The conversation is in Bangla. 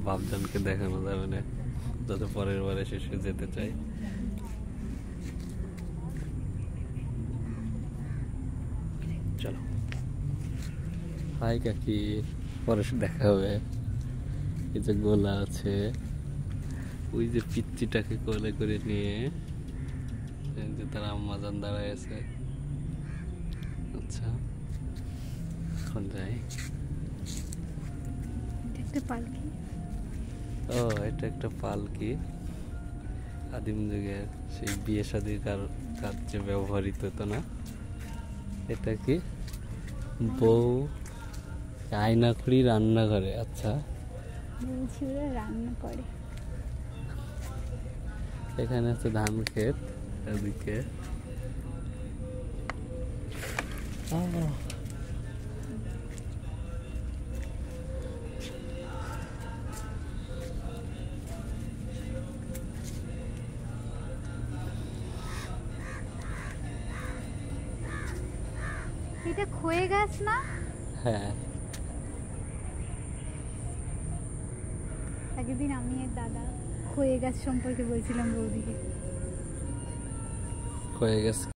বাপজনকে দেখানো যাবে না, যাতে পরের বারে শেষে যেতে চাই। চলো হাই কাকি, পরে দেখা হবে। এই যে গোলা আছে, ওই যে পিচ্চিটাকে কোলে করে নিয়ে যে তার আম্মাজান দাঁড়ায় আছে। আচ্ছা এখন যাই। ও এটা একটা পালকি, আদিম যুগের সেই বিয়ে শাদীর কাজে ব্যবহৃত হতো না? এটা কি বউ আয়নাখড়ি রান্নাঘরে? আচ্ছা রান্না করে। এখানে আছে ধান ক্ষেত, এদিকে এটা খয়ে গাছ না? হ্যাঁ, আগের দিন আমি আর দাদা খয়ে গাছ সম্পর্কে বলছিলাম বৌদিকে। খয়ে গেছে।